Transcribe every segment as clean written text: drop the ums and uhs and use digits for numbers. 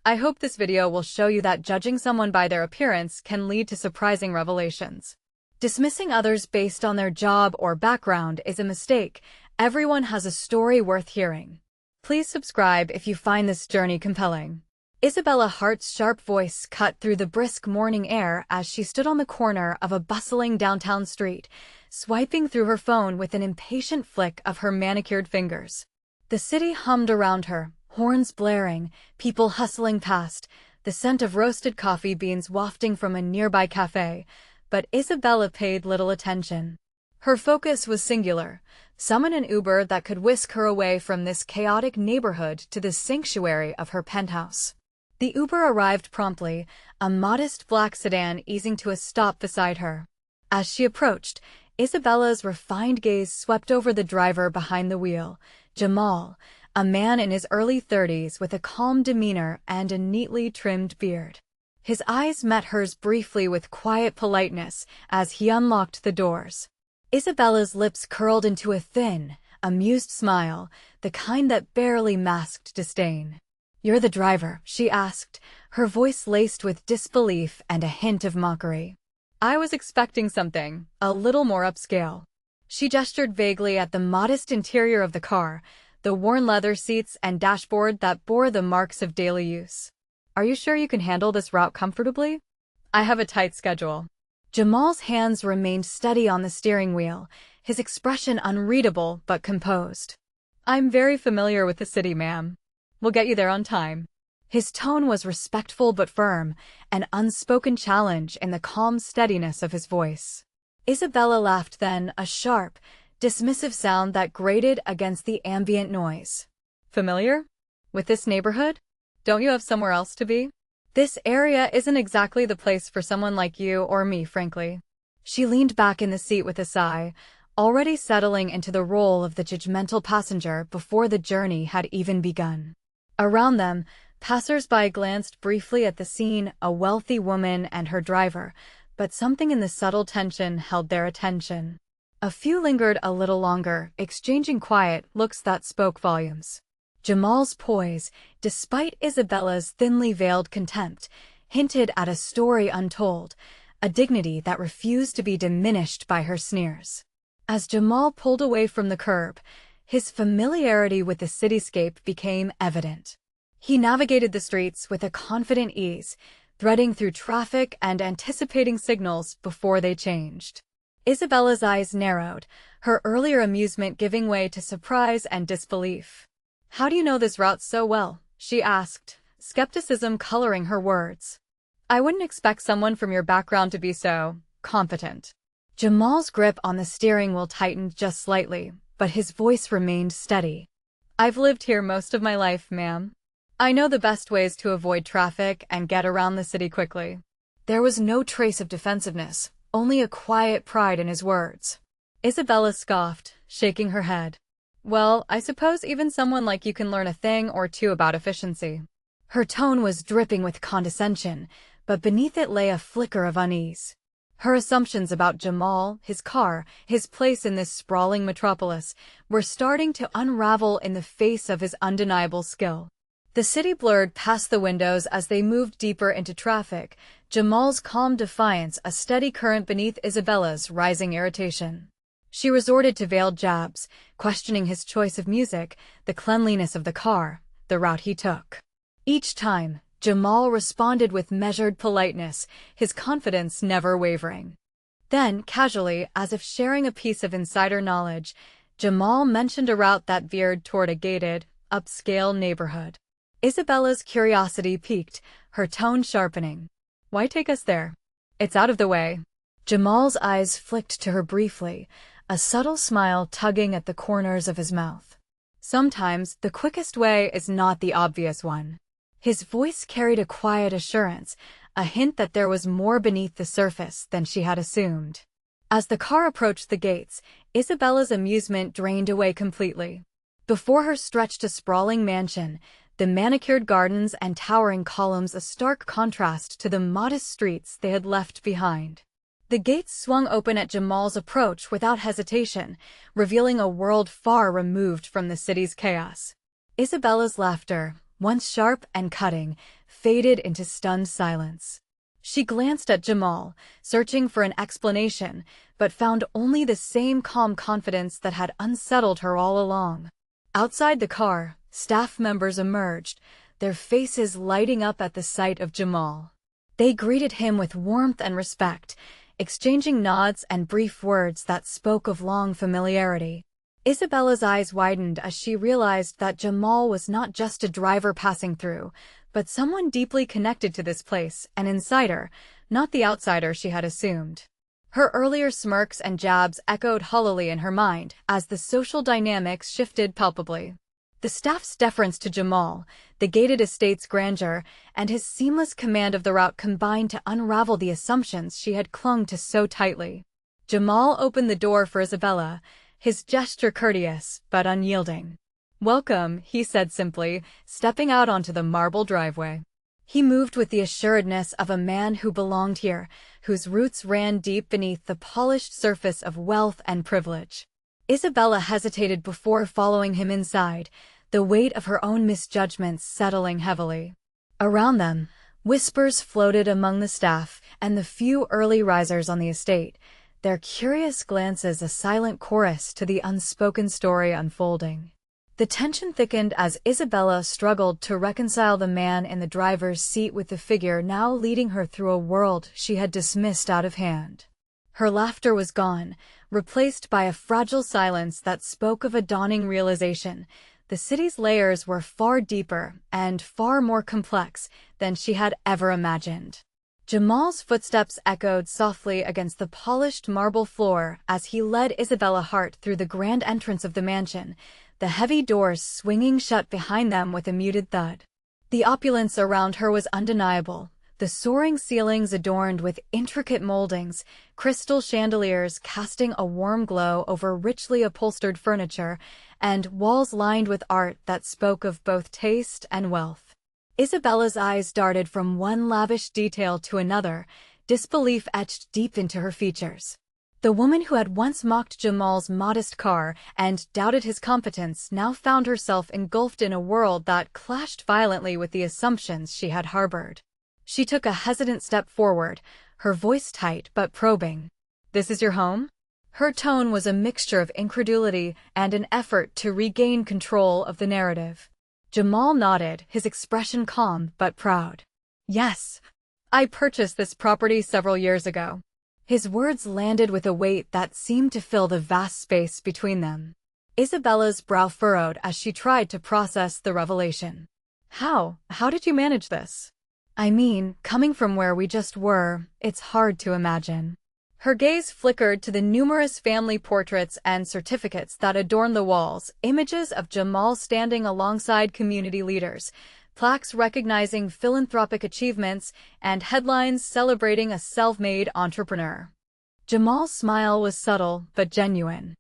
I hope this video will show you that judging someone by their appearance can lead to surprising revelations. Dismissing others based on their job or background is a mistake. Everyone has a story worth hearing. Please subscribe if you find this journey compelling. Isabella Hart's sharp voice cut through the brisk morning air as she stood on the corner of a bustling downtown street, swiping through her phone with an impatient flick of her manicured fingers. The city hummed around her, horns blaring, people hustling past, the scent of roasted coffee beans wafting from a nearby cafe, but Isabella paid little attention. Her focus was singular: summon an Uber that could whisk her away from this chaotic neighborhood to the sanctuary of her penthouse. The Uber arrived promptly, a modest black sedan easing to a stop beside her. As she approached, Isabella's refined gaze swept over the driver behind the wheel, Jamal, a man in his early 30s with a calm demeanor and a neatly trimmed beard. His eyes met hers briefly with quiet politeness as he unlocked the doors. Isabella's lips curled into a thin, amused smile, the kind that barely masked disdain. "You're the driver?" she asked, her voice laced with disbelief and a hint of mockery. "I was expecting something a little more upscale." She gestured vaguely at the modest interior of the car, the worn leather seats and dashboard that bore the marks of daily use. "Are you sure you can handle this route comfortably?" "I have a tight schedule." Jamal's hands remained steady on the steering wheel, his expression unreadable but composed. "I'm very familiar with the city, ma'am. We'll get you there on time." His tone was respectful but firm, an unspoken challenge in the calm steadiness of his voice. Isabella laughed then, a sharp, dismissive sound that grated against the ambient noise. "Familiar? With this neighborhood? Don't you have somewhere else to be? This area isn't exactly the place for someone like you or me, frankly." She leaned back in the seat with a sigh, already settling into the role of the judgmental passenger before the journey had even begun. Around them, passers-by glanced briefly at the scene, a wealthy woman and her driver, but something in the subtle tension held their attention. A few lingered a little longer, exchanging quiet looks that spoke volumes. Jamal's poise, despite Isabella's thinly veiled contempt, hinted at a story untold, a dignity that refused to be diminished by her sneers. As Jamal pulled away from the curb, his familiarity with the cityscape became evident. He navigated the streets with a confident ease, threading through traffic and anticipating signals before they changed. Isabella's eyes narrowed, her earlier amusement giving way to surprise and disbelief. "How do you know this route so well?" she asked, skepticism coloring her words. "I wouldn't expect someone from your background to be so competent." Jamal's grip on the steering wheel tightened just slightly, but his voice remained steady. "I've lived here most of my life, ma'am. I know the best ways to avoid traffic and get around the city quickly." There was no trace of defensiveness, only a quiet pride in his words. Isabella scoffed, shaking her head. "Well, I suppose even someone like you can learn a thing or two about efficiency." Her tone was dripping with condescension, but beneath it lay a flicker of unease. Her assumptions about Jamal, his car, his place in this sprawling metropolis, were starting to unravel in the face of his undeniable skill. The city blurred past the windows as they moved deeper into traffic, Jamal's calm defiance a steady current beneath Isabella's rising irritation. She resorted to veiled jabs, questioning his choice of music, the cleanliness of the car, the route he took. Each time, Jamal responded with measured politeness, his confidence never wavering. Then, casually, as if sharing a piece of insider knowledge, Jamal mentioned a route that veered toward a gated, upscale neighborhood. Isabella's curiosity piqued, her tone sharpening. "Why take us there? It's out of the way." Jamal's eyes flicked to her briefly, a subtle smile tugging at the corners of his mouth. "Sometimes, the quickest way is not the obvious one." His voice carried a quiet assurance, a hint that there was more beneath the surface than she had assumed. As the car approached the gates, Isabella's amusement drained away completely. Before her stretched a sprawling mansion, the manicured gardens and towering columns a stark contrast to the modest streets they had left behind. The gates swung open at Jamal's approach without hesitation, revealing a world far removed from the city's chaos. Isabella's laughter, once sharp and cutting, faded into stunned silence. She glanced at Jamal, searching for an explanation, but found only the same calm confidence that had unsettled her all along. Outside the car, staff members emerged, their faces lighting up at the sight of Jamal. They greeted him with warmth and respect, exchanging nods and brief words that spoke of long familiarity. Isabella's eyes widened as she realized that Jamal was not just a driver passing through, but someone deeply connected to this place, an insider, not the outsider she had assumed. Her earlier smirks and jabs echoed hollowly in her mind as the social dynamics shifted palpably. The staff's deference to Jamal, the gated estate's grandeur, and his seamless command of the route combined to unravel the assumptions she had clung to so tightly. Jamal opened the door for Isabella, his gesture courteous but unyielding. "Welcome," he said simply, stepping out onto the marble driveway. He moved with the assuredness of a man who belonged here, whose roots ran deep beneath the polished surface of wealth and privilege. Isabella hesitated before following him inside, the weight of her own misjudgments settling heavily. Around them, whispers floated among the staff and the few early risers on the estate, their curious glances a silent chorus to the unspoken story unfolding. The tension thickened as Isabella struggled to reconcile the man in the driver's seat with the figure now leading her through a world she had dismissed out of hand. Her laughter was gone, replaced by a fragile silence that spoke of a dawning realization. The city's layers were far deeper and far more complex than she had ever imagined. Jamal's footsteps echoed softly against the polished marble floor as he led Isabella Hart through the grand entrance of the mansion, the heavy doors swinging shut behind them with a muted thud. The opulence around her was undeniable, the soaring ceilings adorned with intricate moldings, crystal chandeliers casting a warm glow over richly upholstered furniture, and walls lined with art that spoke of both taste and wealth. Isabella's eyes darted from one lavish detail to another, disbelief etched deep into her features. The woman who had once mocked Jamal's modest car and doubted his competence now found herself engulfed in a world that clashed violently with the assumptions she had harbored. She took a hesitant step forward, her voice tight but probing. "This is your home?" Her tone was a mixture of incredulity and an effort to regain control of the narrative. Jamal nodded, his expression calm but proud. "Yes. I purchased this property several years ago." His words landed with a weight that seemed to fill the vast space between them. Isabella's brow furrowed as she tried to process the revelation. How did you manage this?" "I mean, coming from where we just were, it's hard to imagine." Her gaze flickered to the numerous family portraits and certificates that adorned the walls, images of Jamal standing alongside community leaders, plaques recognizing philanthropic achievements, and headlines celebrating a self-made entrepreneur. Jamal's smile was subtle but genuine.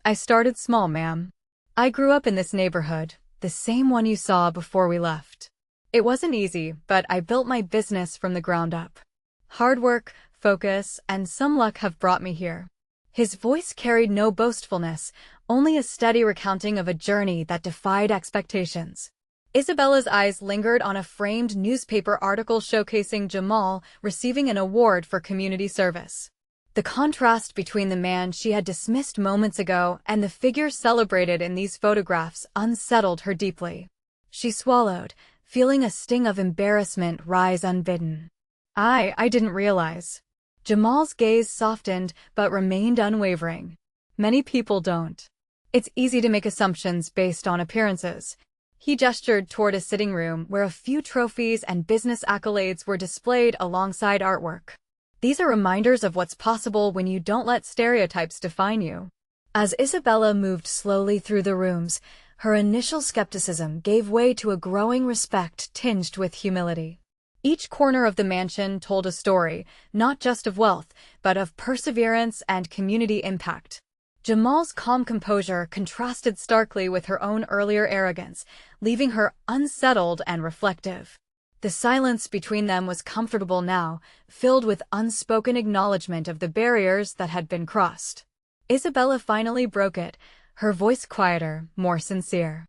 "I started small, ma'am. I grew up in this neighborhood, the same one you saw before we left. It wasn't easy, but I built my business from the ground up. Hard work, focus, and some luck have brought me here." His voice carried no boastfulness, only a steady recounting of a journey that defied expectations. Isabella's eyes lingered on a framed newspaper article showcasing Jamal receiving an award for community service. The contrast between the man she had dismissed moments ago and the figure celebrated in these photographs unsettled her deeply. She swallowed, feeling a sting of embarrassment rise unbidden. I didn't realize." Jamal's gaze softened but remained unwavering. "Many people don't. It's easy to make assumptions based on appearances." He gestured toward a sitting room where a few trophies and business accolades were displayed alongside artwork. "These are reminders of what's possible when you don't let stereotypes define you." As Isabella moved slowly through the rooms, her initial skepticism gave way to a growing respect tinged with humility. Each corner of the mansion told a story, not just of wealth, but of perseverance and community impact. Jamal's calm composure contrasted starkly with her own earlier arrogance, leaving her unsettled and reflective. The silence between them was comfortable now, filled with unspoken acknowledgement of the barriers that had been crossed. Isabella finally broke it, her voice quieter, more sincere.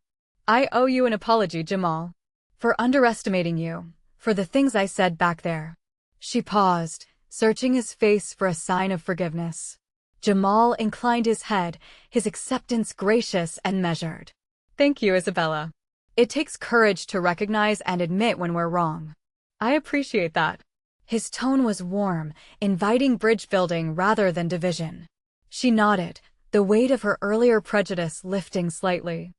"I owe you an apology, Jamal. For underestimating you, for the things I said back there." She paused, searching his face for a sign of forgiveness. Jamal inclined his head, his acceptance gracious and measured. "Thank you, Isabella. It takes courage to recognize and admit when we're wrong." "I appreciate that." His tone was warm, inviting bridge building rather than division. She nodded, the weight of her earlier prejudice lifting slightly.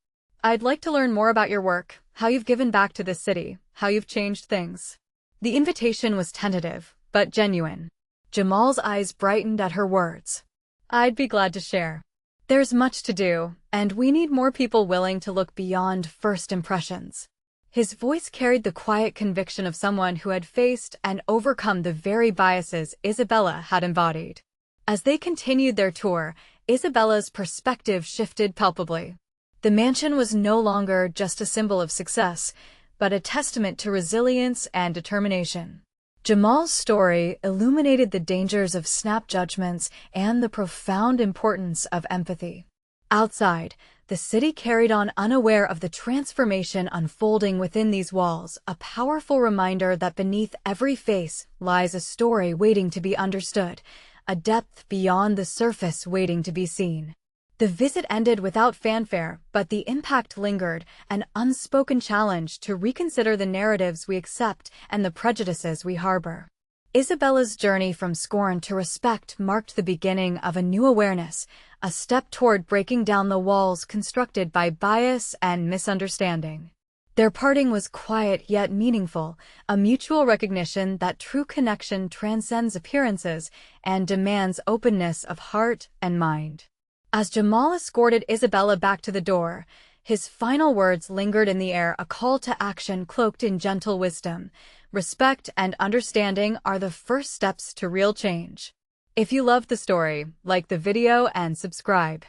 "I'd like to learn more about your work, how you've given back to this city, how you've changed things." The invitation was tentative, but genuine. Jamal's eyes brightened at her words. "I'd be glad to share. There's much to do, and we need more people willing to look beyond first impressions." His voice carried the quiet conviction of someone who had faced and overcome the very biases Isabella had embodied. As they continued their tour, Isabella's perspective shifted palpably. The mansion was no longer just a symbol of success, but a testament to resilience and determination. Jamal's story illuminated the dangers of snap judgments and the profound importance of empathy. Outside, the city carried on unaware of the transformation unfolding within these walls, a powerful reminder that beneath every face lies a story waiting to be understood, a depth beyond the surface waiting to be seen. The visit ended without fanfare, but the impact lingered, an unspoken challenge to reconsider the narratives we accept and the prejudices we harbor. Isabella's journey from scorn to respect marked the beginning of a new awareness, a step toward breaking down the walls constructed by bias and misunderstanding. Their parting was quiet yet meaningful, a mutual recognition that true connection transcends appearances and demands openness of heart and mind. As Jamal escorted Isabella back to the door, his final words lingered in the air, a call to action cloaked in gentle wisdom. Respect and understanding are the first steps to real change. If you loved the story, like the video and subscribe.